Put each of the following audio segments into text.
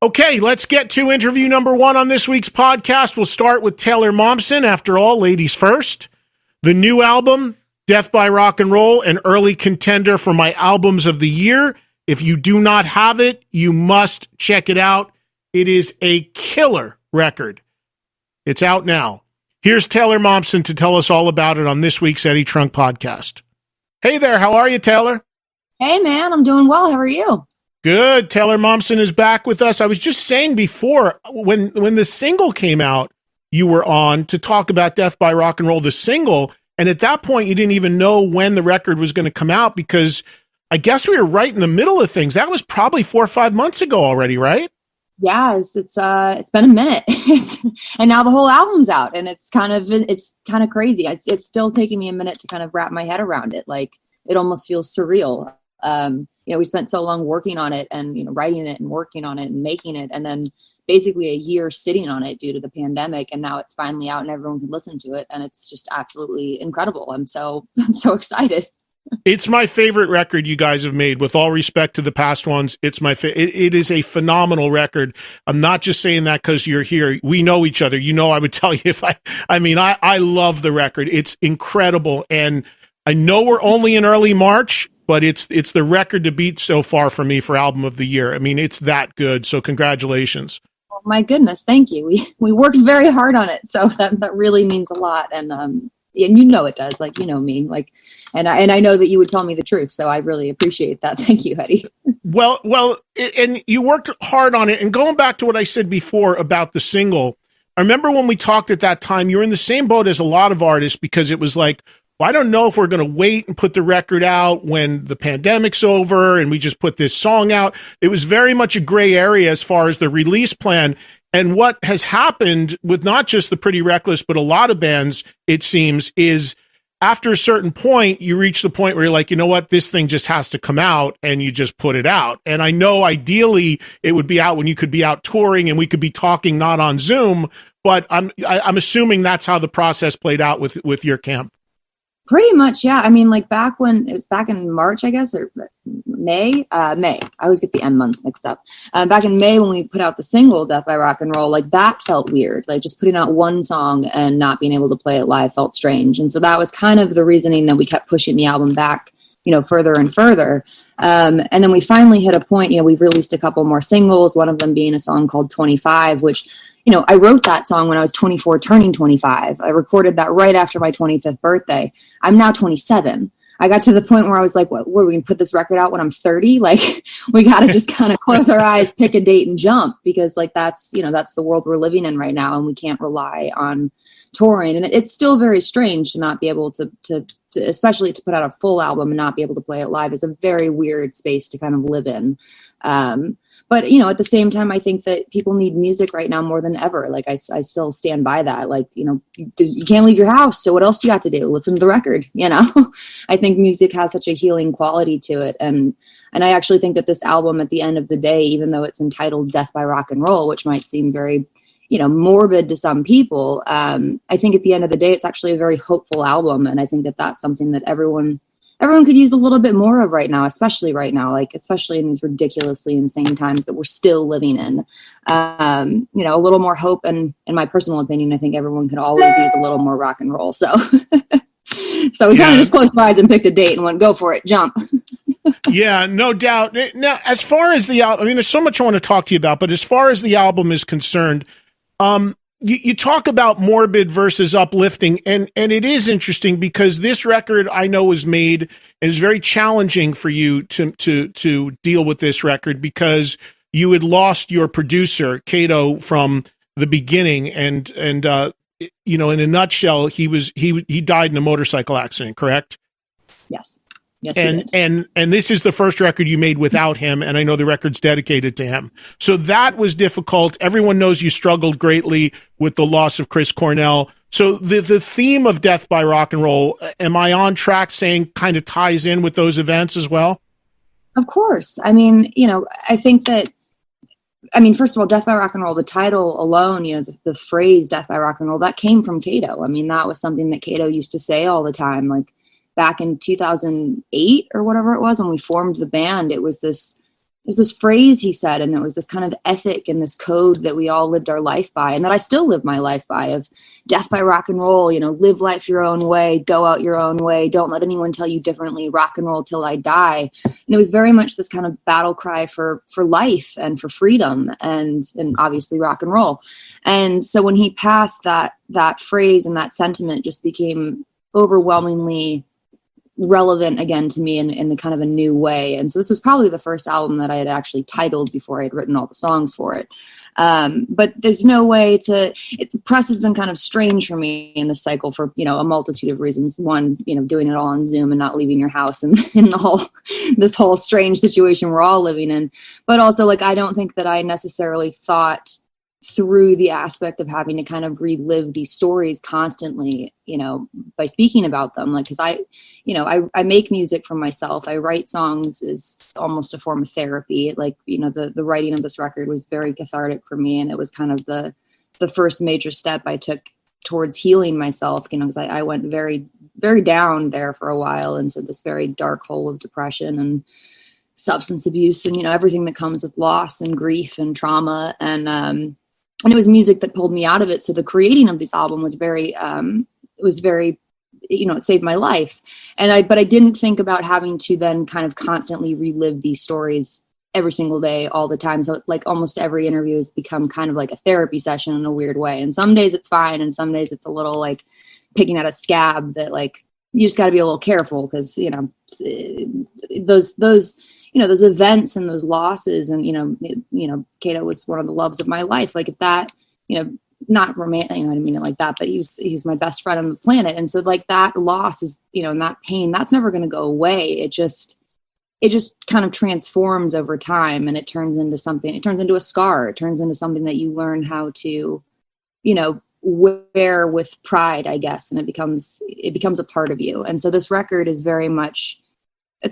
Okay, let's get to interview number one on this week's podcast. We'll start with Taylor Momsen. After all, ladies first. The new album, Death by Rock and Roll, an early contender for my albums of the year. If you do not have it, you must check it out. It is a killer record. It's out now. Here's Taylor Momsen to tell us all about it on this week's Eddie Trunk podcast. Hey there, how are you, Taylor? Hey, man, I'm doing well. How are you? Good. Taylor Momsen is back with us. I was just saying before, when the single came out, you were on to talk about Death by Rock and Roll, the single, and at that point, you didn't even know when the record was going to come out because I guess we were right in the middle of things. That was probably 4 or 5 months ago already, right? Yeah, it's been a minute, and now the whole album's out, and it's kind of crazy. It's still taking me a minute to kind of wrap my head around it. Like, it almost feels surreal. We spent so long working on it and, writing it and working on it and making it. And then basically a year sitting on it due to the pandemic. And now it's finally out and everyone can listen to it. And it's just absolutely incredible. I'm so excited. It's my favorite record you guys have made. With all respect to the past ones, it's my it is a phenomenal record. I'm not just saying that because you're here. We know each other. I would tell you if I love the record. It's incredible. And I know we're only in early March, but it's the record to beat so far for me for album of the year. I mean, it's that good. So congratulations. Oh, my goodness. Thank you. We worked very hard on it. So that really means a lot. And it does, like, me, like, and I know that you would tell me the truth. So I really appreciate that. Thank you, Eddie. Well, and you worked hard on it. And going back to what I said before about the single, I remember when we talked at that time, you were in the same boat as a lot of artists because it was like, well, I don't know if we're going to wait and put the record out when the pandemic's over and we just put this song out. It was very much a gray area as far as the release plan. And what has happened with not just the Pretty Reckless, but a lot of bands, it seems, is after a certain point, you reach the point where you're like, you know what, this thing just has to come out, and you just put it out. And I know ideally it would be out when you could be out touring and we could be talking not on Zoom, but I'm assuming that's how the process played out with your camp. Pretty much, yeah. I mean, like back in March, I guess, or May. I always get the M months mixed up. Back in May when we put out the single Death by Rock and Roll, like that felt weird. Like just putting out one song and not being able to play it live felt strange. And so that was kind of the reasoning that we kept pushing the album back, further and further. And then we finally hit a point, we've released a couple more singles, one of them being a song called 25, which I wrote that song when I was 24, turning 25. I recorded that right after my 25th birthday. I'm now 27. I got to the point where I was like, what are we going to put this record out when I'm 30? Like, we got to just kind of close our eyes, pick a date and jump, because like, that's the world we're living in right now. And we can't rely on touring. And it's still very strange to not be able to especially to put out a full album and not be able to play it live is a very weird space to kind of live in. But, at the same time, I think that people need music right now more than ever. Like, I still stand by that. Like, you can't leave your house. So what else you got to do? Listen to the record, I think music has such a healing quality to it. And I actually think that this album at the end of the day, even though it's entitled Death by Rock and Roll, which might seem very, morbid to some people, I think at the end of the day, it's actually a very hopeful album. And I think that that's something that everyone could use a little bit more of right now, especially in these ridiculously insane times that we're still living in. A little more hope. And in my personal opinion, I think everyone could always use a little more rock and roll. So, so we kind of just closed our eyes and picked a date and went, go for it, jump. Yeah, no doubt. Now, as far as the album, there's so much I want to talk to you about, but as far as the album is concerned, you talk about morbid versus uplifting, and it is interesting because this record I know was made, and it's very challenging for you to deal with this record because you had lost your producer Kato from the beginning, and in a nutshell, he died in a motorcycle accident, correct? Yes. Yes, and this is the first record you made without him, and I know the record's dedicated to him. So that was difficult. Everyone knows you struggled greatly with the loss of Chris Cornell. So the theme of Death by Rock and Roll, am I on track saying kind of ties in with those events as well? Of course. I think that, first of all, Death by Rock and Roll, the title alone, the phrase Death by Rock and Roll, that came from Kato. That was something that Kato used to say all the time. Like, back in 2008 or whatever it was when we formed the band, it was this there's this phrase he said, and it was this kind of ethic and this code that we all lived our life by, and that I still live my life by, of death by rock and roll, live life your own way, go out your own way, don't let anyone tell you differently, rock and roll till I die. And it was very much this kind of battle cry for life and for freedom, and obviously rock and roll. And so when he passed, that phrase and that sentiment just became overwhelmingly relevant again to me in a kind of a new way. And so this was probably the first album that I had actually titled before I had written all the songs for it. But there's no way press has been kind of strange for me in this cycle for, a multitude of reasons. One, doing it all on Zoom and not leaving your house, and in this whole strange situation we're all living in. But also, like, I don't think that I necessarily thought through the aspect of having to kind of relive these stories constantly, by speaking about them. Like, cause I make music for myself. I write songs is almost a form of therapy. Like, the writing of this record was very cathartic for me. And it was kind of the first major step I took towards healing myself, cause I went very, very down there for a while into this very dark hole of depression and substance abuse and, everything that comes with loss and grief and trauma. And it was music that pulled me out of it. So the creating of this album was very, it saved my life. But I didn't think about having to then kind of constantly relive these stories every single day, all the time. So like almost every interview has become kind of like a therapy session in a weird way. And some days it's fine. And some days it's a little like picking at a scab that, like, you just got to be a little careful because, those events and those losses and, Kato was one of the loves of my life. Like, if that, not romantic, I didn't mean it like that, but he's my best friend on the planet. And so like that loss is, and that pain, that's never going to go away. It just kind of transforms over time, and it turns into something, it turns into a scar. It turns into something that you learn how to, wear with pride, I guess. And it becomes a part of you. And so this record is very much,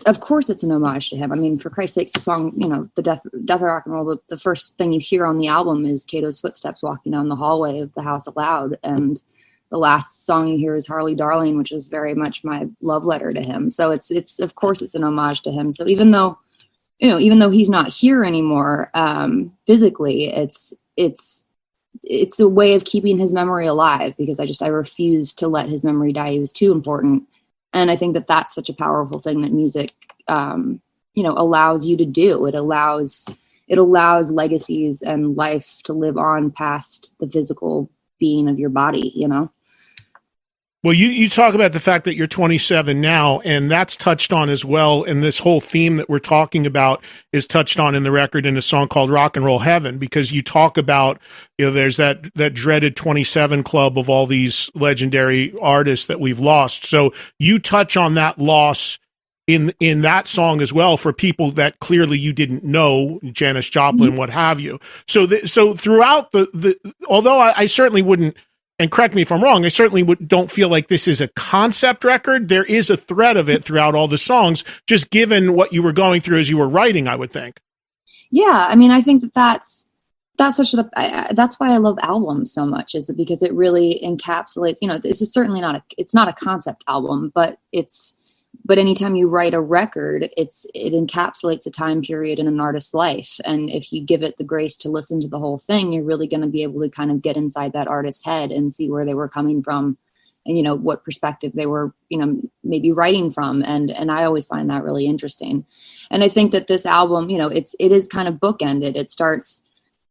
of course it's an homage to him. I mean, for Christ's sakes, the song, the Death of Rock and Roll, the first thing you hear on the album is Kato's footsteps walking down the hallway of the house aloud. And the last song you hear is Harley Darling, which is very much my love letter to him. So it's of course it's an homage to him. So even though he's not here anymore, physically, it's a way of keeping his memory alive, because I refuse to let his memory die. He was too important. And I think that that's such a powerful thing that music, allows you to do. It allows legacies and life to live on past the physical being of your body, Well, you talk about the fact that you're 27 now, and that's touched on as well. And this whole theme that we're talking about is touched on in the record in a song called Rock and Roll Heaven, because you talk about, there's that dreaded 27 club of all these legendary artists that we've lost. So you touch on that loss in that song as well, for people that clearly you didn't know, Janis Joplin, what have you. So throughout although I certainly wouldn't, and correct me if I'm wrong, I certainly don't feel like this is a concept record. There is a thread of it throughout all the songs, just given what you were going through as you were writing, I would think. Yeah, I mean, I think that's that's why I love albums so much, is because it really encapsulates. This is certainly it's not a concept album, but anytime you write a record, it encapsulates a time period in an artist's life. And if you give it the grace to listen to the whole thing, you're really going to be able to kind of get inside that artist's head and see where they were coming from, and, what perspective they were, maybe writing from. And I always find that really interesting. And I think that this album, it is kind of bookended.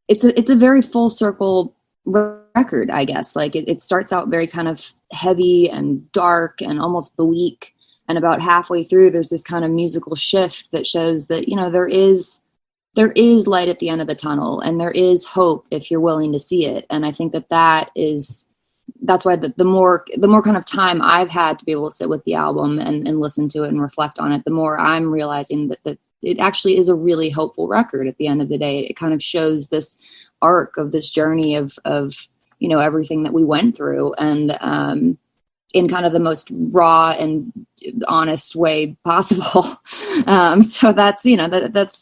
It's a very full circle record, I guess. Like it starts out very kind of heavy and dark and almost bleak. And about halfway through, there's this kind of musical shift that shows that, there is light at the end of the tunnel, and there is hope if you're willing to see it. And I think that's why the more kind of time I've had to be able to sit with the album and listen to it and reflect on it, the more I'm realizing that it actually is a really hopeful record at the end of the day. It kind of shows this arc of this journey of everything that we went through, and in kind of the most raw and honest way possible. So that's,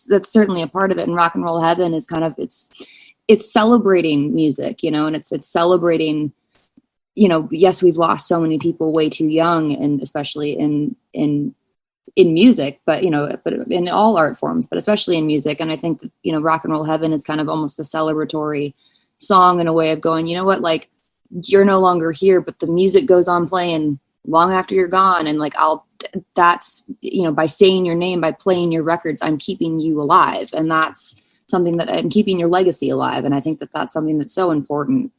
that's certainly a part of it. And Rock and Roll Heaven is kind of, it's celebrating music, and it's celebrating, yes, we've lost so many people way too young, and especially in in music, but but in all art forms, but especially in music. And I think that, Rock and Roll Heaven is kind of almost a celebratory song in a way of going, you know what, like, you're no longer here, but the music goes on playing long after you're gone. And like, that's, by saying your name, by playing your records, I'm keeping you alive. And that's something that I'm keeping your legacy alive. And I think that that's something that's so important,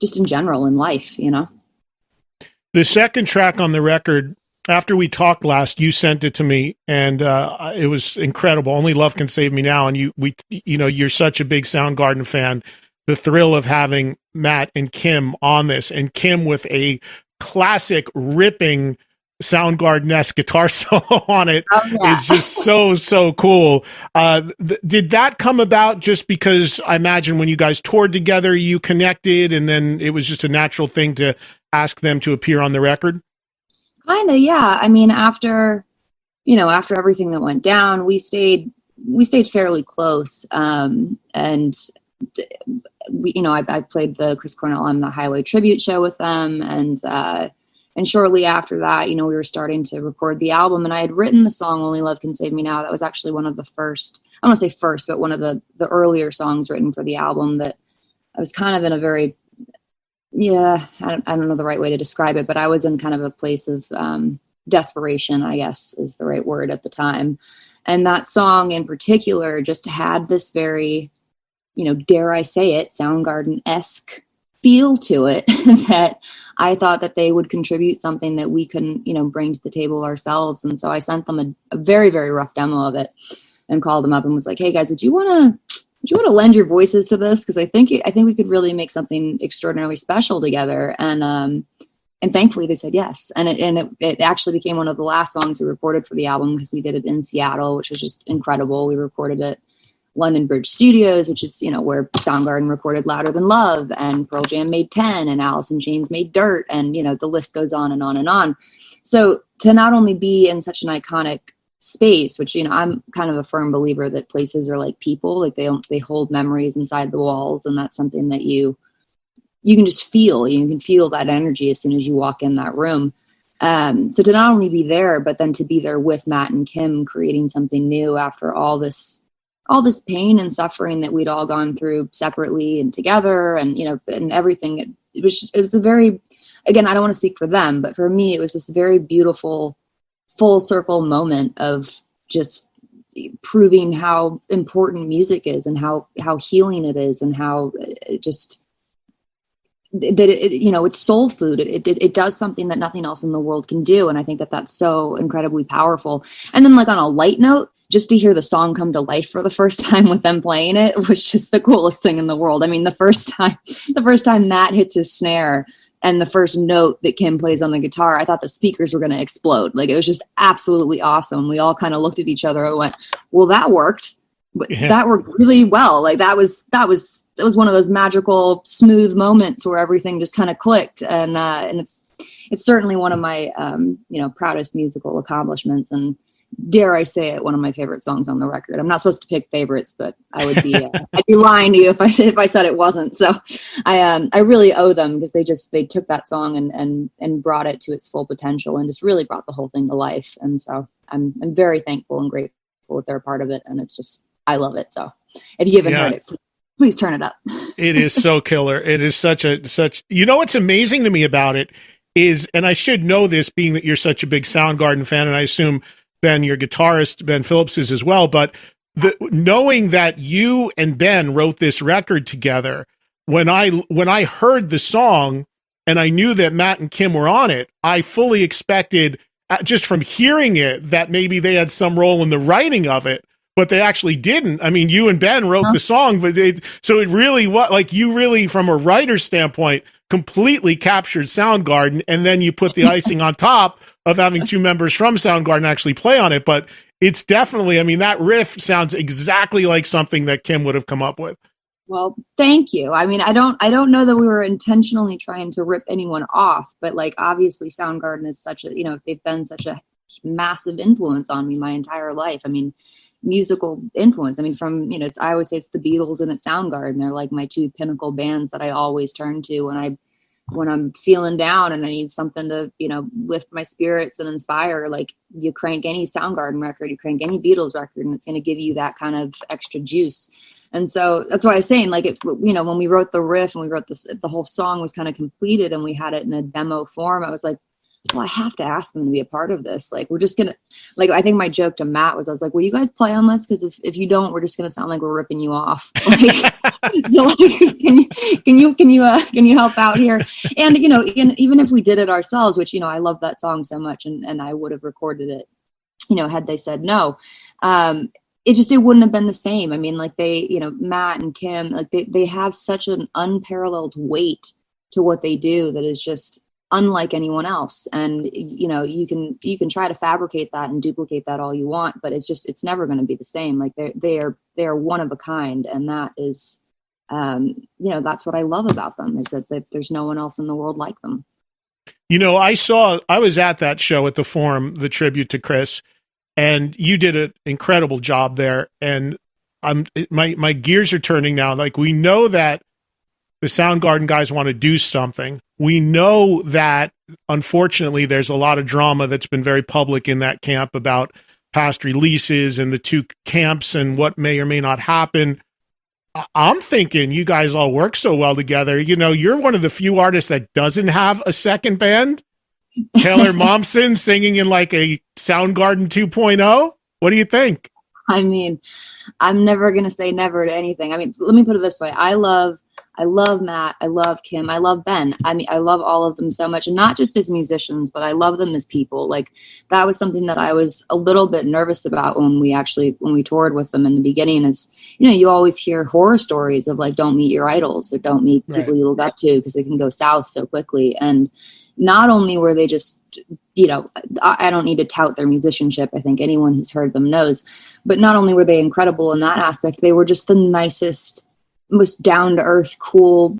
just in general in life, The second track on the record, after we talked last, you sent it to me, and it was incredible. Only Love Can Save Me Now. And you're such a big Soundgarden fan. The thrill of having Matt and Kim on this, and Kim with a classic ripping Soundgarden-esque guitar solo on it is just so cool. Did that come about just because, I imagine when you guys toured together, you connected, and then it was just a natural thing to ask them to appear on the record? Kind of, yeah. I mean, after everything that went down, we stayed fairly close. And I played the Chris Cornell on the Highway tribute show with them. And shortly after that, we were starting to record the album, and I had written the song Only Love Can Save Me Now. That was actually one of the first, I don't want to say first, but one of the earlier songs written for the album that I was kind of in a very, I don't know the right way to describe it, but I was in kind of a place of desperation, I guess is the right word at the time. And that song in particular just had this very, dare I say it, Soundgarden-esque feel to it that I thought that they would contribute something that we couldn't, bring to the table ourselves. And so I sent them a very, very rough demo of it and called them up and was like, hey guys, would you want to lend your voices to this? Because I think we could really make something extraordinarily special together. And thankfully they said yes. And it actually became one of the last songs we recorded for the album, because we did it in Seattle, which was just incredible. We recorded it London Bridge Studios, which is, where Soundgarden recorded Louder Than Love, and Pearl Jam made 10, and Alice in Chains made Dirt, and, the list goes on and on and on. So to not only be in such an iconic space, which, I'm kind of a firm believer that places are like people, like they hold memories inside the walls, and that's something that you can just feel. You can feel that energy as soon as you walk in that room. So to not only be there, but then to be there with Matt and Kim, creating something new after all this pain and suffering that we'd all gone through separately and together, and, and everything. It was a very, again, I don't want to speak for them, but for me, it was this very beautiful full circle moment of just proving how important music is, and how healing it is, and how just that it's soul food. It does something that nothing else in the world can do. And I think that that's so incredibly powerful. And then, like, on a light note, just to hear the song come to life for the first time with them playing it was just the coolest thing in the world. I mean, the first time Matt hits his snare and the first note that Kim plays on the guitar, I thought the speakers were going to explode. Like, it was just absolutely awesome. We all kind of looked at each other and went, well, that worked. Yeah. That worked really well. Like, that was one of those magical, smooth moments where everything just kind of clicked. And it's certainly one of my, proudest musical accomplishments. And dare I say it, one of my favorite songs on the record. I'm not supposed to pick favorites, but I would be I'd be lying to you if I said it wasn't. So I really owe them, because they took that song and brought it to its full potential, and just really brought the whole thing to life. And so I'm very thankful and grateful that they're a part of it. And it's just, I love it. So if you haven't heard it, please turn it up. It is so killer. It is such what's amazing to me about it is, and I should know this being that you're such a big Soundgarden fan, and I assume Ben, your guitarist, Ben Phillips, is as well. But knowing that you and Ben wrote this record together, when I heard the song and I knew that Matt and Kim were on it, I fully expected, just from hearing it, that maybe they had some role in the writing of it, but they actually didn't. I mean, you and Ben wrote the song, but so it really was like, you really, from a writer's standpoint, completely captured Soundgarden, and then you put the icing on top of having two members from Soundgarden actually play on it. But it's definitely, I mean, that riff sounds exactly like something that Kim would have come up with. Well, thank you. I mean, I don't know that we were intentionally trying to rip anyone off, but like, obviously Soundgarden is such a, they've been such a massive influence on me my entire life. I mean, musical influence. I mean, from, I always say it's the Beatles and it's Soundgarden. They're like my two pinnacle bands that I always turn to when I when I'm feeling down and I need something to, lift my spirits and inspire, like you crank any Soundgarden record, you crank any Beatles record, and it's going to give you that kind of extra juice. And so that's why I was saying, like, when we wrote the riff and we wrote this, the whole song was kind of completed and we had it in a demo form. I was like, well, I have to ask them to be a part of this. Like, we're just going to, like, I think my joke to Matt was, I was like, will you guys play on this? Because if you don't, we're just going to sound like we're ripping you off. Like, so like, can you help out here? And, even if we did it ourselves, which, I love that song so much and I would have recorded it, had they said no, it wouldn't have been the same. I mean, like they, Matt and Kim, like they have such an unparalleled weight to what they do that is just unlike anyone else. And, you can try to fabricate that and duplicate that all you want, but it's never going to be the same. Like they are one of a kind. And that is, that's what I love about them, is that there's no one else in the world like them. I was at that show at the Forum, the tribute to Chris, and you did an incredible job there. And my gears are turning now. Like, we know that the Soundgarden guys want to do something. We know that, unfortunately, there's a lot of drama that's been very public in that camp about past releases and the two camps and what may or may not happen. I'm thinking you guys all work so well together. You're one of the few artists that doesn't have a second band. Taylor Momsen singing in like a Soundgarden 2.0. What do you think? I mean, I'm never going to say never to anything. I mean, let me put it this way. I love Matt. I love Kim. I love Ben. I mean, I love all of them so much, and not just as musicians, but I love them as people. Like, that was something that I was a little bit nervous about when we toured with them in the beginning. Is, you always hear horror stories of like, don't meet your idols or don't meet people you look up to, because they can go south so quickly. And not only were they just, I don't need to tout their musicianship. I think anyone who's heard them knows, but not only were they incredible in that aspect, they were just the nicest, most down to earth, cool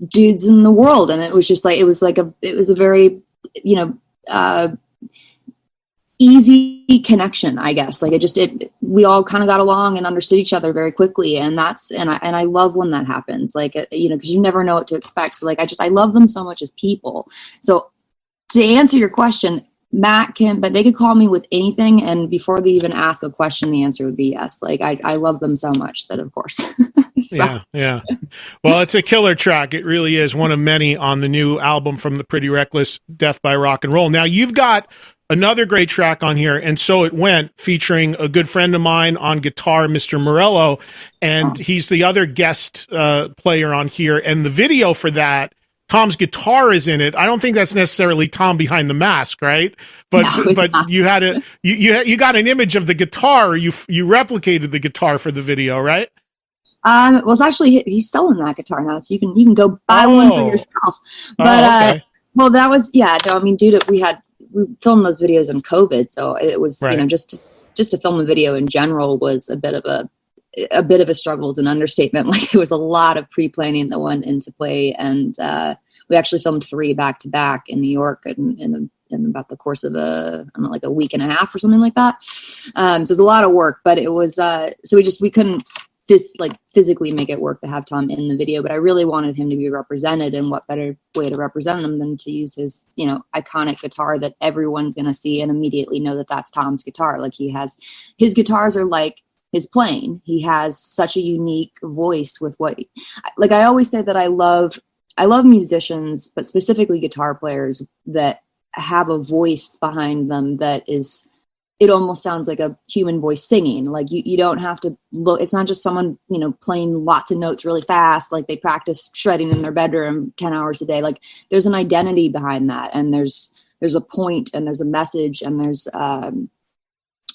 dudes in the world. And it was just like, it was a very, easy connection, I guess. Like we all kind of got along and understood each other very quickly. And I love when that happens, like, cause you never know what to expect. So like, I love them so much as people. So to answer your question, Matt, Kim, but they could call me with anything, and before they even ask a question, the answer would be yes. Like, I love them so much that, of course. So. Yeah. Well, it's a killer track. It really is one of many on the new album from the Pretty Reckless, Death by Rock and Roll. Now, you've got another great track on here, And So It Went, featuring a good friend of mine on guitar, Mr. Morello, and he's the other guest player on here. And the video for that, Tom's guitar is in it. I don't think that's necessarily Tom behind the mask, right? But no, but you had you got an image of the guitar. You replicated the guitar for the video, right? Well, it's actually, he's selling that guitar now, so you can go buy one for yourself. But okay. Well, that was we filmed those videos in COVID, so it was just to film a video in general was a bit of a struggle, is an understatement. Like, there was a lot of pre-planning that went into play, and we actually filmed 3 back-to-back in New York in about the course of a week and a half or something like that. So it was a lot of work, but it was so we couldn't physically make it work to have Tom in the video, but I really wanted him to be represented, and what better way to represent him than to use his, iconic guitar that everyone's going to see and immediately know that that's Tom's guitar. Like, his guitars are like his playing. He has such a unique voice with I always say that I love musicians, but specifically guitar players that have a voice behind them that is, it almost sounds like a human voice singing. Like, you don't have to look, it's not just someone, playing lots of notes really fast. Like, they practice shredding in their bedroom 10 hours a day. Like, there's an identity behind that. And there's a point, and there's a message, and there's,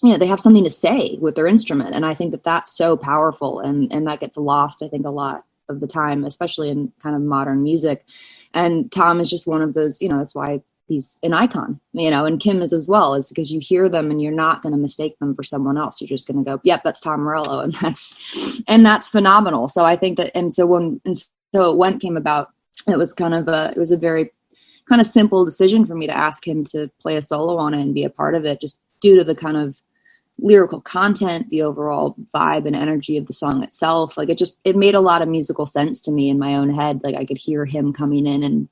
they have something to say with their instrument. And I think that that's so powerful, and that gets lost, I think, a lot of the time, especially in kind of modern music. And Tom is just one of those, that's why he's an icon, and Kim is as well, is because you hear them and you're not going to mistake them for someone else. You're just going to go, yep, that's Tom Morello. And that's phenomenal. So I think that, So It Went came about, it was a very kind of simple decision for me to ask him to play a solo on it and be a part of it, just due to the kind of lyrical content, the overall vibe and energy of the song itself. Like, it made a lot of musical sense to me in my own head. Like, I could hear him coming in and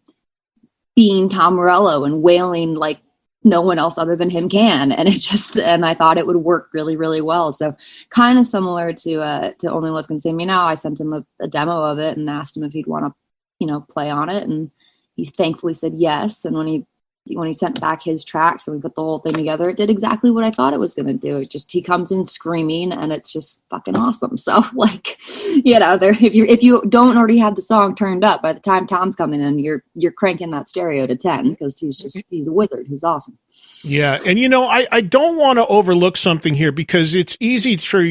being Tom Morello and wailing like no one else other than him can. And and I thought it would work really, really well. So kind of similar to Only Love Can Save Me Now. I sent him a demo of it and asked him if he'd want to, play on it. And he thankfully said yes. And when he sent back his tracks and we put the whole thing together, it did exactly what I thought it was going to do. He comes in screaming and it's just fucking awesome. So like, if you don't already have the song turned up, by the time Tom's coming in, you're cranking that stereo to 10 because he's a wizard. He's awesome. Yeah. And, I don't want to overlook something here because it's easy for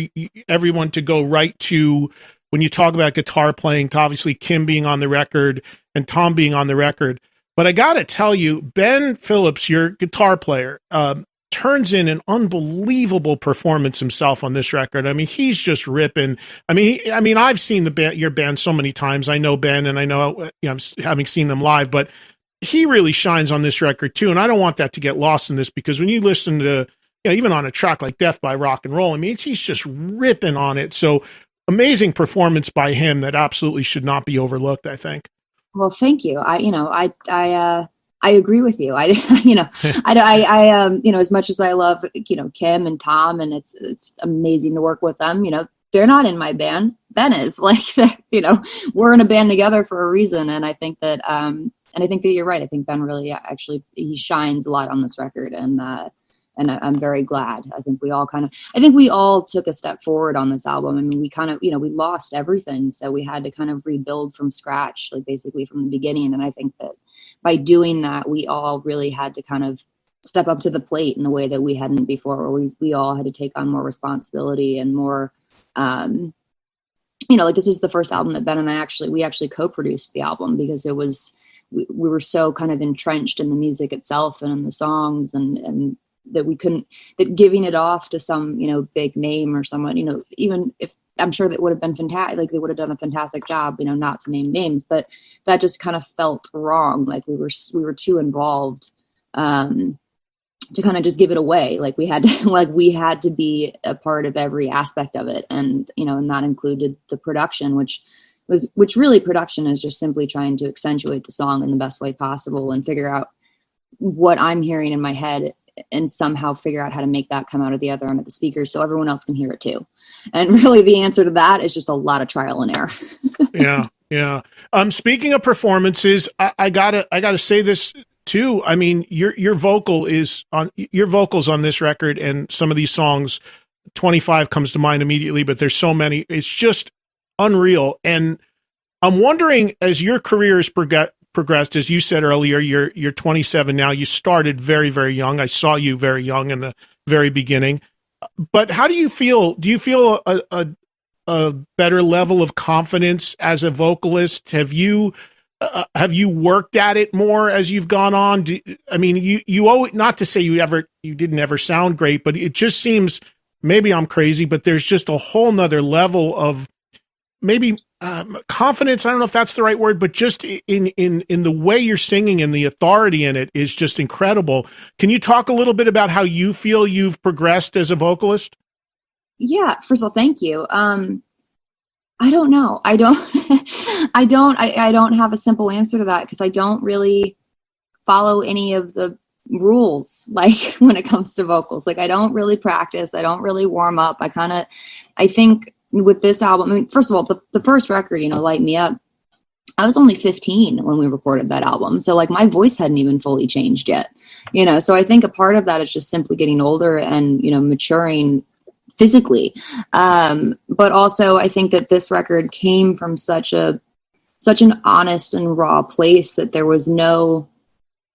everyone to go right to, when you talk about guitar playing, to obviously Kim being on the record and Tom being on the record. But I got to tell you, Ben Phillips, your guitar player, turns in an unbelievable performance himself on this record. I mean, he's just ripping. I mean, I've seen your band so many times. I know Ben, and I know, having seen them live, but he really shines on this record too. And I don't want that to get lost in this, because when you listen to, even on a track like Death by Rock and Roll, I mean, he's just ripping on it. So amazing performance by him that absolutely should not be overlooked, I think. Well, thank you. I agree with you. As much as I love, Kim and Tom, and it's amazing to work with them, they're not in my band. Ben is we're in a band together for a reason. And I think that, you're right. I think Ben really he shines a lot on this record, and I'm very glad. I think we all took a step forward on this album. I mean, we kind of, we lost everything. So we had to kind of rebuild from scratch, like basically from the beginning. And I think that by doing that, we all really had to kind of step up to the plate in a way that we hadn't before, where we all had to take on more responsibility and more, this is the first album that Ben and we actually co-produced the album, because it was, we were so kind of entrenched in the music itself and in the songs, and that giving it off to some, big name or someone, even if, I'm sure that would have been fantastic, like they would have done a fantastic job, not to name names, but that just kind of felt wrong. Like we were too involved, to kind of just give it away. Like we had to be a part of every aspect of it. And, and that included the production, which really production is just simply trying to accentuate the song in the best way possible and figure out what I'm hearing in my head and somehow figure out how to make that come out of the other end of the speakers so everyone else can hear it too. And really the answer to that is just a lot of trial and error. Yeah. Speaking of performances, I gotta say this too. I mean, your vocals on this record and some of these songs, 25 comes to mind immediately, but there's so many, it's just unreal. And I'm wondering, as your career has progressed, as you said earlier, you're 27 now. You started very, very young. I saw you very young in the very beginning. But how do you feel? Do you feel a better level of confidence as a vocalist? Have you worked at it more as you've gone on? You always, not to say you didn't ever sound great, but it just seems, maybe I'm crazy, but there's just a whole nother level of maybe confidence. I don't know if that's the right word, but just in the way you're singing and the authority in it is just incredible. Can you talk a little bit about how you feel you've progressed as a vocalist? Yeah. First of all, thank you. I don't know. I don't have a simple answer to that, because I don't really follow any of the rules, like when it comes to vocals. Like I don't really practice. I don't really warm up. I think with this album, I mean, first of all, the first record, Light Me Up, I was only 15 when we recorded that album. So like my voice hadn't even fully changed yet, so I think a part of that is just simply getting older and, maturing physically. But also I think that this record came from such an honest and raw place that there was no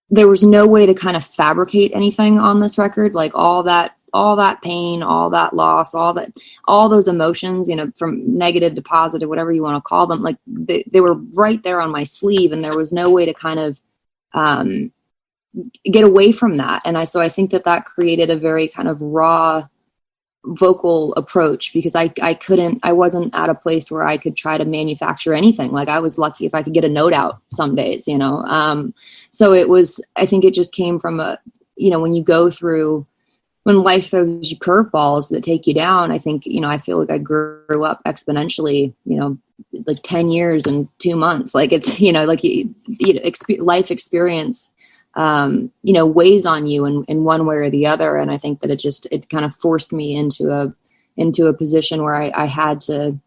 way to kind of fabricate anything on this record. Like all that pain, all that loss, all those emotions, from negative to positive, whatever you want to call them, like they were right there on my sleeve, and there was no way to kind of get away from that. And so I think that created a very kind of raw vocal approach, because I wasn't at a place where I could try to manufacture anything. Like I was lucky if I could get a note out some days, so I think it just came from when you go through when life throws you curveballs that take you down, I think, I feel like I grew up exponentially, like 10 years and 2 months. Like it's, life experience, weighs on you in one way or the other. And I think that it kind of forced me into a position where I had to,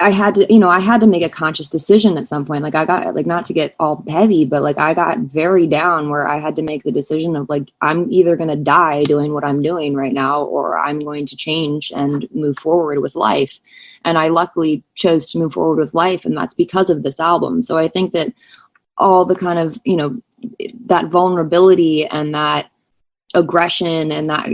I had to make a conscious decision at some point. Like I got, like, not to get all heavy, but like I got very down where I had to make the decision of like, I'm either going to die doing what I'm doing right now, or I'm going to change and move forward with life. And I luckily chose to move forward with life. And that's because of this album. So I think that all the kind of, that vulnerability and that aggression and that,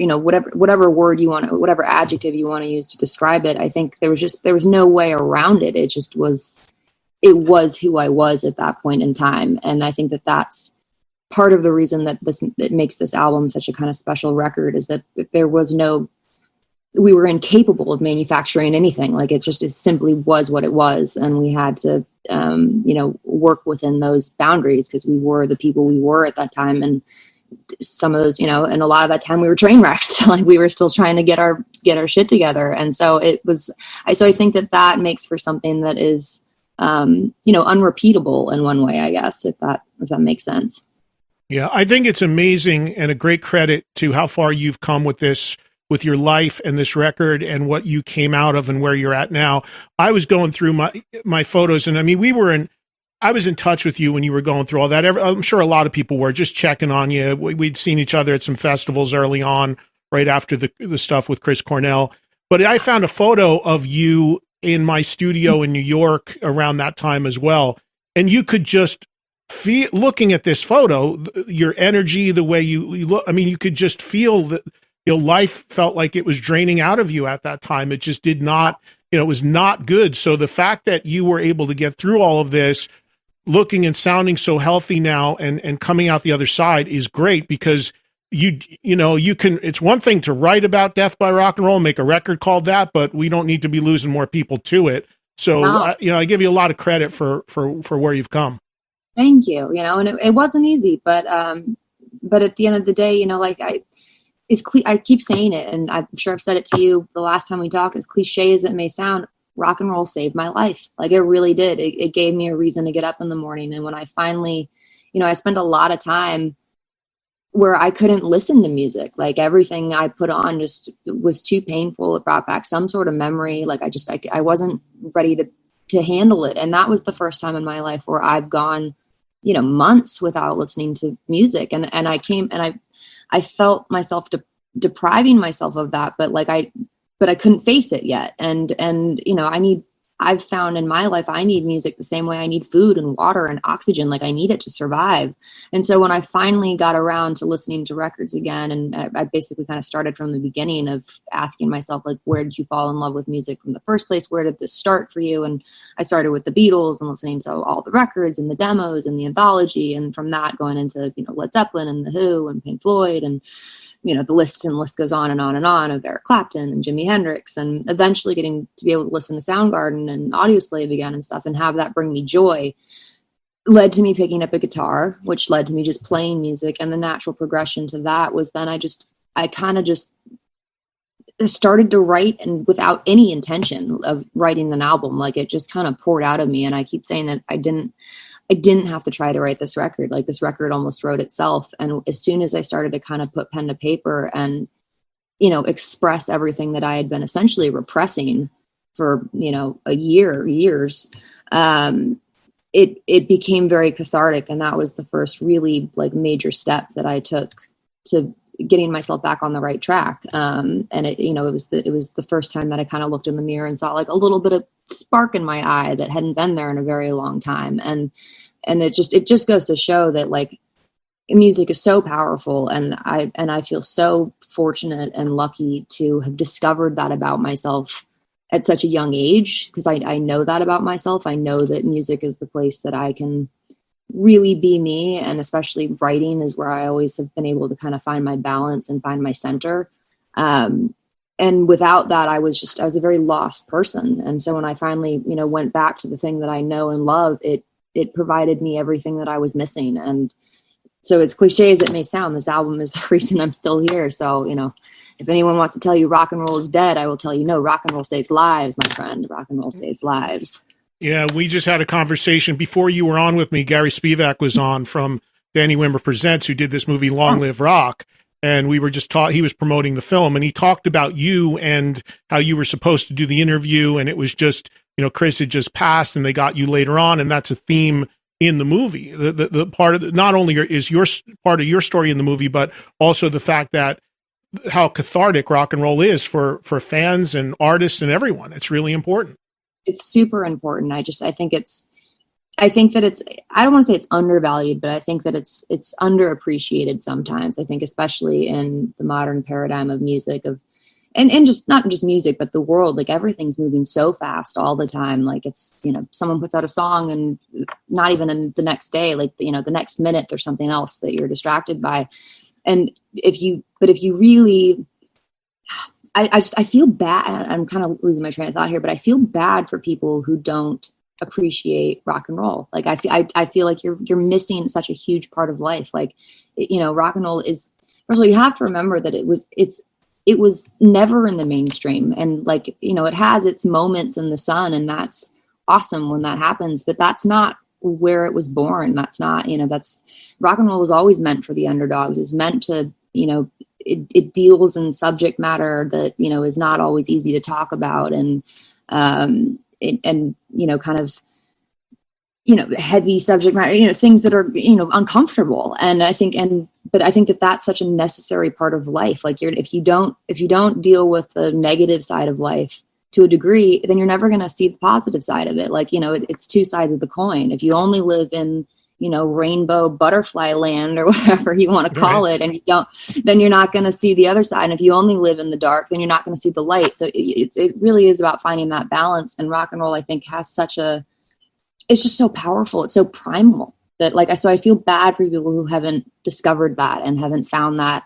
whatever word you want, whatever adjective you want to use to describe it, I think there was no way around it. It was who I was at that point in time. And I think that that's part of the reason that makes this album such a kind of special record, is that we were incapable of manufacturing anything. Like it simply was what it was. And we had to, work within those boundaries because we were the people we were at that time. And some of those, and a lot of that time we were train wrecks. Like we were still trying to get our shit together. And so I think that makes for something that is, unrepeatable in one way, I guess, if that makes sense. Yeah. I think it's amazing and a great credit to how far you've come with this, with your life and this record and what you came out of and where you're at now. I was going through my photos, and I mean, I was in touch with you when you were going through all that. I'm sure a lot of people were just checking on you. We'd seen each other at some festivals early on, right after the stuff with Chris Cornell. But I found a photo of you in my studio in New York around that time as well. And you could just feel, looking at this photo, your energy, the way you look, I mean, you could just feel that, life felt like it was draining out of you at that time. It just did not, it was not good. So the fact that you were able to get through all of this, looking and sounding so healthy now and coming out the other side is great, because you can, it's one thing to write about death by rock and roll and make a record called that, but we don't need to be losing more people to it. So, Wow. I give you a lot of credit for where you've come. Thank you. And it wasn't easy, but at the end of the day, I keep saying it, and I'm sure I've said it to you the last time we talked, as cliche as it may sound, rock and roll saved my life. Like it really did. It gave me a reason to get up in the morning. And when I finally, I spent a lot of time where I couldn't listen to music. Like everything I put on just was too painful. It brought back some sort of memory. Like I wasn't ready to handle it. And that was the first time in my life where I've gone, months without listening to music. And I felt myself depriving myself of that, but I couldn't face it yet. And I've found in my life, I need music the same way I need food and water and oxygen. Like I need it to survive. And so when I finally got around to listening to records again, and I basically kind of started from the beginning of asking myself, like, where did you fall in love with music from the first place? Where did this start for you? And I started with the Beatles and listening to all the records and the demos and the anthology. And from that going into, Led Zeppelin and The Who and Pink Floyd and, the list goes on and on and on of Eric Clapton and Jimi Hendrix, and eventually getting to be able to listen to Soundgarden and Audioslave again and stuff and have that bring me joy led to me picking up a guitar, which led to me just playing music. And the natural progression to that was then I kind of just started to write, and without any intention of writing an album, like it just kind of poured out of me. And I keep saying that I didn't have to try to write this record. Like this record almost wrote itself. And as soon as I started to kind of put pen to paper and, express everything that I had been essentially repressing for, years, it became very cathartic. And that was the first really major step that I took to getting myself back on the right track. And it was the first time that I kind of looked in the mirror and saw a little bit of spark in my eye that hadn't been there in a very long time. And it just goes to show that music is so powerful. And I feel so fortunate and lucky to have discovered that about myself at such a young age. Cause I know that about myself. I know that music is the place that I can really be me, and especially writing is where I always have been able to kind of find my balance and find my center. And without that, I was a very lost person. And so when I finally, went back to the thing that I know and love, it provided me everything that I was missing. And So as cliche as it may sound, this album is the reason I'm still here. So, if anyone wants to tell you rock and roll is dead, I will tell you, no, rock and roll saves lives, my friend. Rock and roll saves lives. Yeah, we just had a conversation before you were on with me. Gary Spivak was on from Danny Wimmer Presents, who did this movie Long Live Rock. And we were just he was promoting the film, and he talked about you and how you were supposed to do the interview. And it was just, Chris had just passed and they got you later on. And that's a theme in the movie. The part of not only is your part of your story in the movie, but also the fact that how cathartic rock and roll is for fans and artists and everyone. It's really important. It's super important. I think that it's, I don't want to say it's undervalued, but I think that it's underappreciated sometimes. I think especially in the modern paradigm of music and just not just music, but the world, like everything's moving so fast all the time. Like it's, someone puts out a song and not even in the next day, like, the next minute there's something else that you're distracted by. And if you really, I feel bad. I'm kind of losing my train of thought here, but I feel bad for people who don't appreciate rock and roll. Like I feel like you're missing such a huge part of life. Like, rock and roll is, first of all, you have to remember that it was never in the mainstream. And like, it has its moments in the sun, and that's awesome when that happens, but that's not where it was born. That's not, that's rock and roll was always meant for the underdogs. It was meant to, it deals in subject matter that, is not always easy to talk about. And, kind of, heavy subject matter, things that are, uncomfortable. And but I think that that's such a necessary part of life. Like if you don't deal with the negative side of life to a degree, then you're never going to see the positive side of it. Like, it's two sides of the coin. If you only live in, rainbow butterfly land or whatever you want to call it, and then you're not going to see the other side. And if you only live in the dark, then you're not going to see the light. So it really is about finding that balance. And rock and roll, I think, has it's just so powerful. It's so primal that so I feel bad for people who haven't discovered that and haven't found that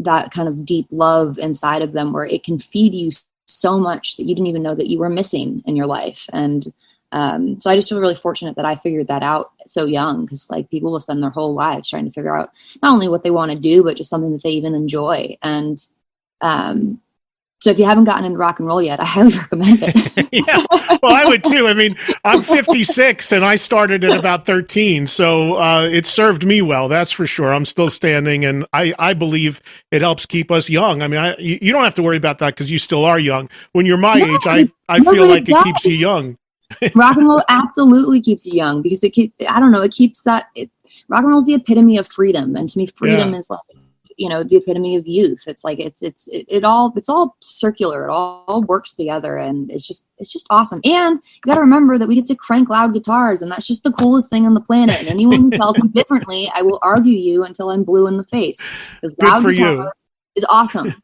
kind of deep love inside of them, where it can feed you so much that you didn't even know that you were missing in your life. And so I just feel really fortunate that I figured that out so young, because like people will spend their whole lives trying to figure out not only what they want to do, but just something that they even enjoy. And so if you haven't gotten into rock and roll yet, I highly recommend it. Yeah, well, I would too. I mean, I'm 56 and I started at about 13. So it served me well, that's for sure. I'm still standing, and I believe it helps keep us young. I mean, you don't have to worry about that because you still are young. When you're my age, I feel like it keeps you young. Rock and roll absolutely keeps you young, because it keeps rock and roll is the epitome of freedom. And to me, freedom is like, the epitome of youth. It's like, it's all circular. It all works together, and it's just awesome. And you got to remember that we get to crank loud guitars, and that's just the coolest thing on the planet. And anyone who tells me differently, I will argue you until I'm blue in the face. Because loud guitar is awesome.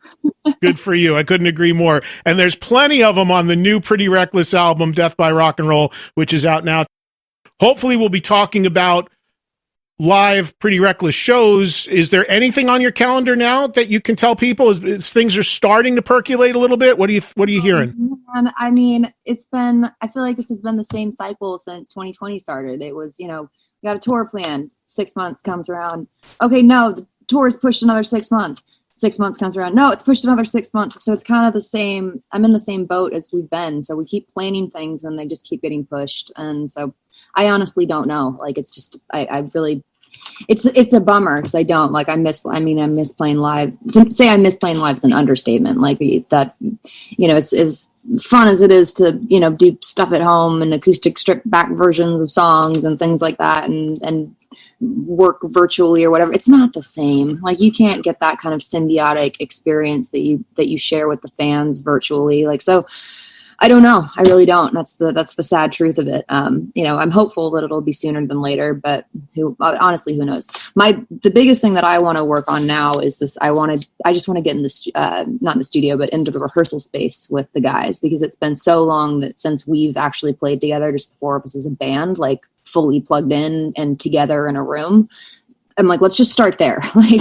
Good for you. I couldn't agree more. And there's plenty of them on the new Pretty Reckless album, Death by Rock and Roll, which is out now. Hopefully we'll be talking about live Pretty Reckless shows. Is there anything on your calendar now that you can tell people as things are starting to percolate a little bit? What are you hearing? I mean, I feel like this has been the same cycle since 2020 started. It was, we got a tour planned, 6 months comes around. Okay, no, the tour is pushed another 6 months. 6 months comes around. No, it's pushed another 6 months. So it's kind of the same. I'm in the same boat as we've been. So we keep planning things and they just keep getting pushed. And so I honestly don't know. Like, it's just, I really, it's a bummer, because I don't like, I miss playing live. To say I miss playing live is an understatement. Like that, it's as fun as it is to, do stuff at home and acoustic stripped back versions of songs and things like that. And work virtually or whatever, it's not the same. Like, you can't get that kind of symbiotic experience that you share with the fans virtually. Like, so I don't know. I really don't. That's the sad truth of it. I'm hopeful that it'll be sooner than later, but honestly, who knows? The biggest thing that I want to work on now is this. I just want to get in not in the studio, but into the rehearsal space with the guys, because it's been so long that since we've actually played together, just the four of us as a band, like fully plugged in and together in a room. I'm like, let's just start there. Like,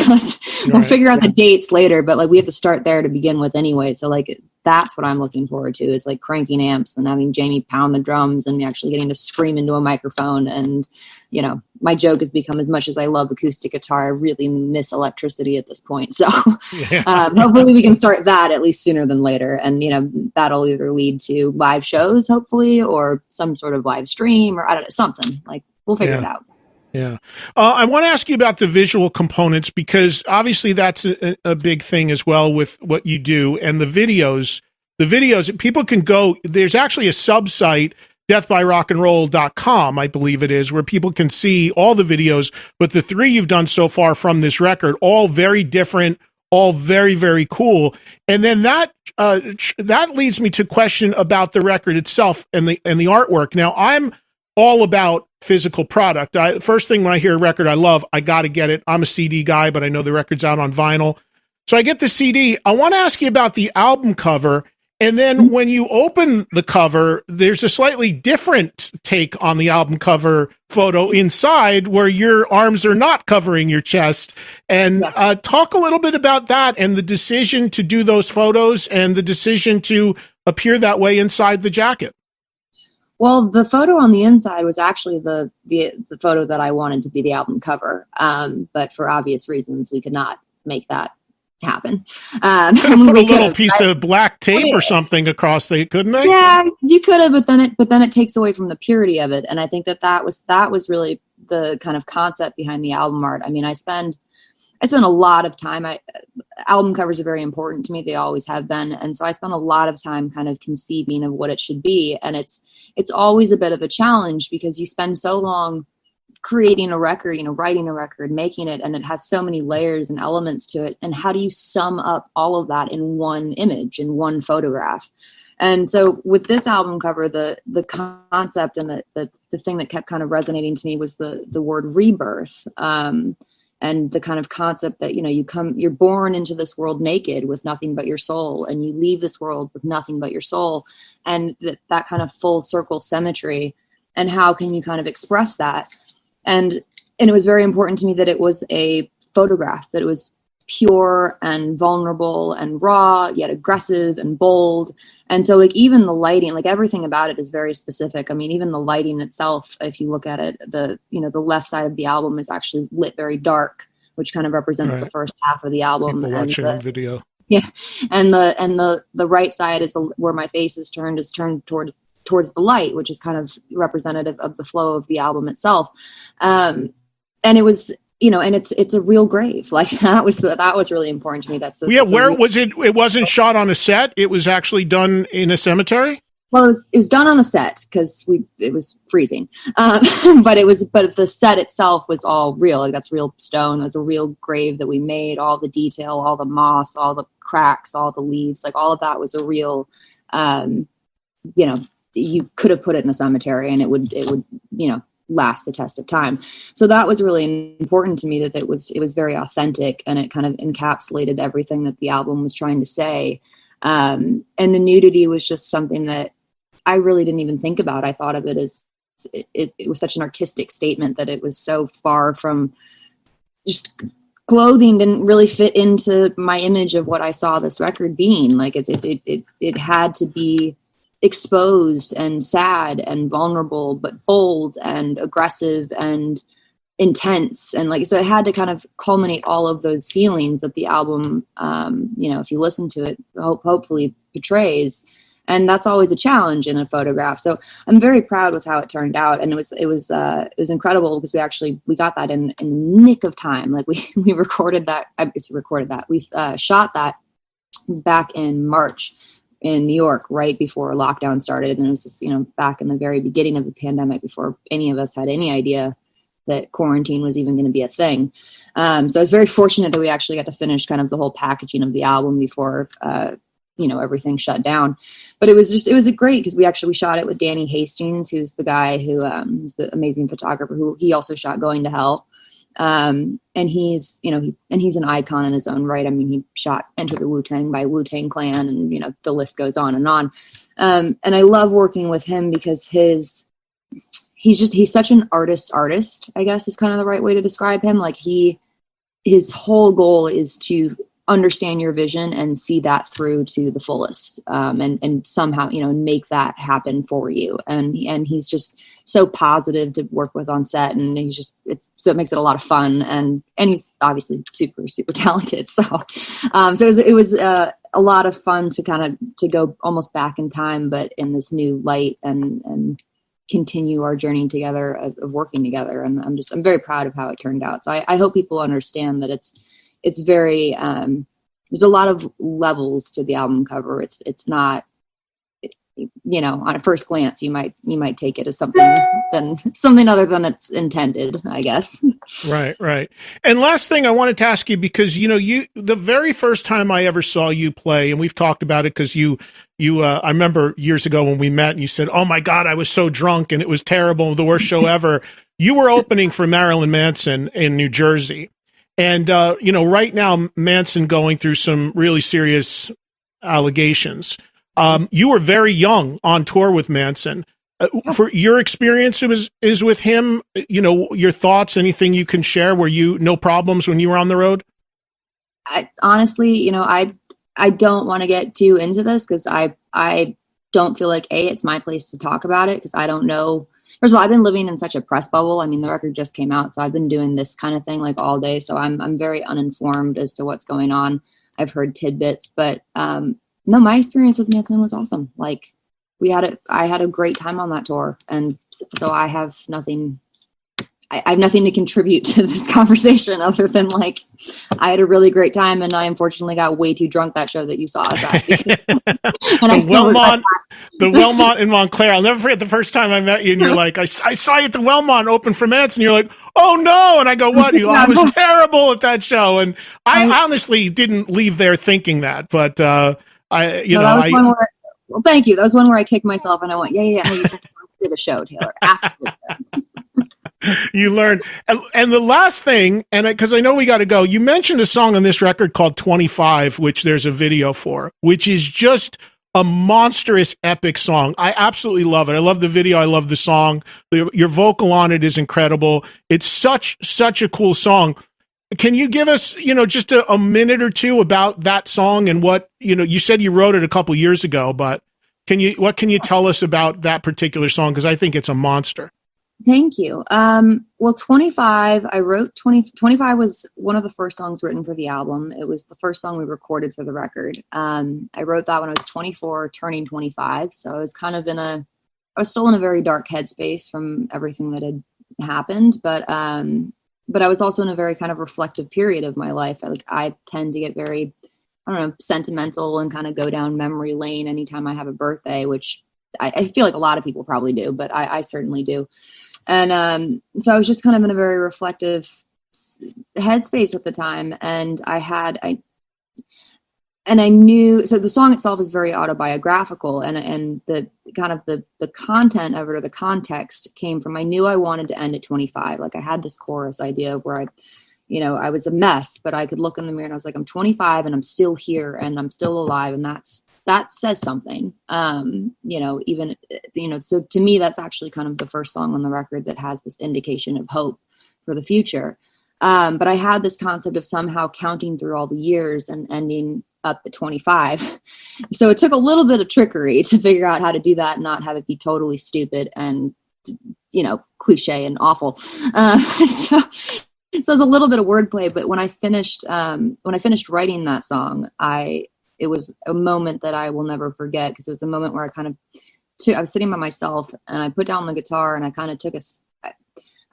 we'll figure out the dates later, but like, we have to start there to begin with anyway. So like, that's what I'm looking forward to, is like cranking amps and having Jamie pound the drums and me actually getting to scream into a microphone. And, you know, my joke has become, as much as I love acoustic guitar, I really miss electricity at this point. So hopefully we can start that at least sooner than later. And, you know, that'll either lead to live shows, hopefully, or some sort of live stream, or I don't know, something. Like, we'll figure it out. Yeah. I want to ask you about the visual components, because obviously that's a big thing as well with what you do. And the videos, people can go, there's actually a sub-site, deathbyrockandroll.com, I believe it is, where people can see all the videos. But the 3 you've done so far from this record, all very different, all very, very cool. And then that leads me to question about the record itself and the artwork. Now, I'm all about physical product. First thing when I hear a record I love, I got to get it. I'm a CD guy, but I know the record's out on vinyl. So I get the CD. I want to ask you about the album cover. And then when you open the cover, there's a slightly different take on the album cover photo inside, where your arms are not covering your chest. And talk a little bit about that and the decision to do those photos and the decision to appear that way inside the jacket. Well, the photo on the inside was actually the photo that I wanted to be the album cover. But for obvious reasons, we could not make that happen. Put a little piece of black tape or something across couldn't they? Yeah, you could have, but then it takes away from the purity of it. And I think that was really the kind of concept behind the album art. I mean, I spend a lot of time. Album covers are very important to me. They always have been. And so I spent a lot of time kind of conceiving of what it should be. And it's always a bit of a challenge, because you spend so long creating a record, you know, writing a record, making it, and it has so many layers and elements to it. And how do you sum up all of that in one image, in one photograph? And so with this album cover, the concept and the thing that kept kind of resonating to me was the word rebirth. And the kind of concept that, you know, you're born into this world naked with nothing but your soul, and you leave this world with nothing but your soul, and that kind of full circle symmetry. And how can you kind of express that? And it was very important to me that it was a photograph, that it was pure and vulnerable and raw, yet aggressive and bold. And so, like, even the lighting, like, everything about it is very specific. I mean, even the lighting itself, if you look at it, the left side of the album is actually lit very dark, which kind of represents the first half of the album. People watching the video. Yeah. And the right side is where my face is turned towards the light, which is kind of representative of the flow of the album itself. And it was, you know, and it's a real grave. Like, that was really important to me. Where was it? It wasn't shot on a set. It was actually done in a cemetery. Well, it was done on a set because it was freezing. But the set itself was all real. Like, that's real stone. It was a real grave that we made. All the detail, all the moss, all the cracks, all the leaves, like, all of that was a real, you know, you could have put it in a cemetery and it would, you know, last the test of time. So that was really important to me, that it was very authentic, and it kind of encapsulated everything that the album was trying to say. And the nudity was just something that I really didn't even think about. I thought of it as it was such an artistic statement, that it was so far from just clothing didn't really fit into my image of what I saw this record being. Like, it had to be exposed and sad and vulnerable, but bold and aggressive and intense. And like, so it had to kind of culminate all of those feelings that the album, you know, if you listen to it, hopefully portrays. And that's always a challenge in a photograph. So I'm very proud with how it turned out. And it was incredible, because we got that in the nick of time. Like, we recorded that. We shot that back in March in New York, right before lockdown started. And it was just, you know, back in the very beginning of the pandemic, before any of us had any idea that quarantine was even going to be a thing. So I was very fortunate that we actually got to finish kind of the whole packaging of the album before, you know, everything shut down. But it was great, because we shot it with Danny Hastings, who's the guy who's the amazing photographer, who he also shot Going to Hell. And he's, you know, he's an icon in his own right. I mean, he shot Enter the Wu-Tang by Wu-Tang Clan, and, you know, the list goes on and on. And I love working with him, because he's such an artist, I guess is kind of the right way to describe him. Like, his whole goal is to understand your vision and see that through to the fullest, and somehow, make that happen for you. And he's just so positive to work with on set, and so it makes it a lot of fun. And he's obviously super, super talented. So, it was a lot of fun to go almost back in time, but in this new light, and continue our journey together of working together. And I'm very proud of how it turned out. So I hope people understand that it's very, there's a lot of levels to the album cover. It's not, on a first glance, you might take it as something other than it's intended, I guess. Right. And last thing I wanted to ask you, because, the very first time I ever saw you play, and we've talked about it, because I remember years ago when we met and you said, "Oh my God, I was so drunk and it was terrible, the worst show ever." You were opening for Marilyn Manson in New Jersey. And, right now, Manson going through some really serious allegations. You were very young on tour with Manson. For your experience is with him, your thoughts, anything you can share? Were you no problems when you were on the road? Honestly, I don't want to get too into this, because I don't feel like, it's my place to talk about it, because I don't know. First of all, I've been living in such a press bubble. I mean, the record just came out, so I've been doing this kind of thing like all day. So I'm very uninformed as to what's going on. I've heard tidbits, but no, my experience with Manson was awesome. Like, I had a great time on that tour, and so I have nothing to contribute to this conversation other than, like, I had a really great time, and I unfortunately got way too drunk that show that you saw us at. The Wellmont in Montclair. I'll never forget the first time I met you, and you're like, I saw you at the Wellmont open for Manson. You're like, "Oh no!" And I go, "What?" I was terrible at that show, and I honestly didn't leave there thinking that, but well, thank you. That was one where I kicked myself, and I went, yeah. You took to the show, Taylor. Absolutely. You learn. And the last thing, and because I know we got to go, you mentioned a song on this record called 25, which there's a video for, which is just a monstrous epic song. I absolutely love it. I love the video. I love the song. Your vocal on it is incredible. It's such a cool song. Can you give us, just a minute or two about that song and what, you said you wrote it a couple years ago, but what can you tell us about that particular song? Because I think it's a monster. Thank you. Well, 25, I wrote 25 was one of the first songs written for the album. It was the first song we recorded for the record. I wrote that when I was 24, turning 25. So I was I was still in a very dark headspace from everything that had happened. But I was also in a very kind of reflective period of my life. I tend to get very, sentimental and kind of go down memory lane anytime I have a birthday, which I feel like a lot of people probably do, but I certainly do. And so I was just kind of in a very reflective headspace at the time. And I knew, so the song itself is very autobiographical, and the kind of the content of it, or the context, came from, I knew I wanted to end at 25. Like, I had this chorus idea where I was a mess, but I could look in the mirror and I was like, I'm 25 and I'm still here and I'm still alive. And that says something. So to me, that's actually kind of the first song on the record that has this indication of hope for the future. But I had this concept of somehow counting through all the years and ending up at 25. So it took a little bit of trickery to figure out how to do that and not have it be totally stupid and, cliche and awful. So it was a little bit of wordplay, but when I finished writing that song, it was a moment that I will never forget, because it was a moment where I was sitting by myself and I put down the guitar and I kind of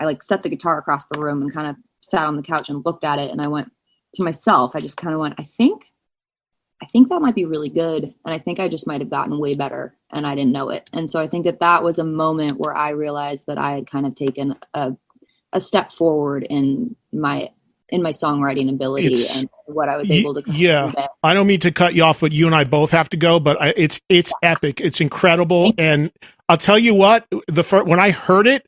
I set the guitar across the room and kind of sat on the couch and looked at it, and I went to myself, I just kind of went, I think that might be really good. And I think I just might have gotten way better and I didn't know it. And so I think that was a moment where I realized that I had kind of taken a step forward in my songwriting ability and what I was able to. Yeah. I don't mean to cut you off, but you and I both have to go, but it's epic. It's incredible. And I'll tell you what, when I heard it,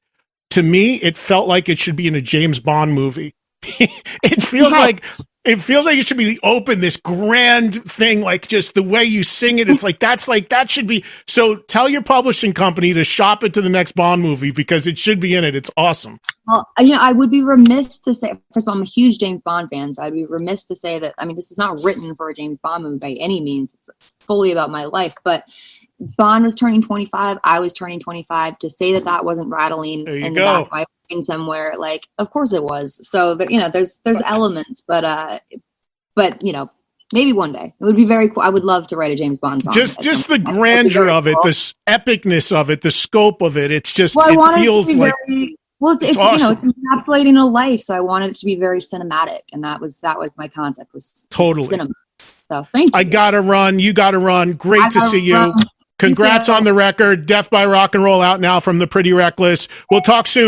to me, it felt like it should be in a James Bond movie. It feels like It feels like it should be open, this grand thing, like just the way you sing it. It's like, that should be. So tell your publishing company to shop it to the next Bond movie because it should be in it. It's awesome. Well, I would be remiss to say, first of all, I'm a huge James Bond fan, so I'd be remiss to say that, this is not written for a James Bond movie by any means. It's fully about my life, but Bond was turning 25. I was turning 25. To say that wasn't rattling in the back of my brain somewhere, like, of course it was. So there's elements, but maybe one day it would be very cool. I would love to write a James Bond song. Just the grandeur of it, the epicness of it, the scope of it. It's just it feels like it's awesome. It's encapsulating a life. So I wanted it to be very cinematic, and that was my concept, was totally cinema. So thank you. I gotta run. You gotta run. Great to see you. Congrats on the record. Death by Rock and Roll out now from the Pretty Reckless. We'll talk soon.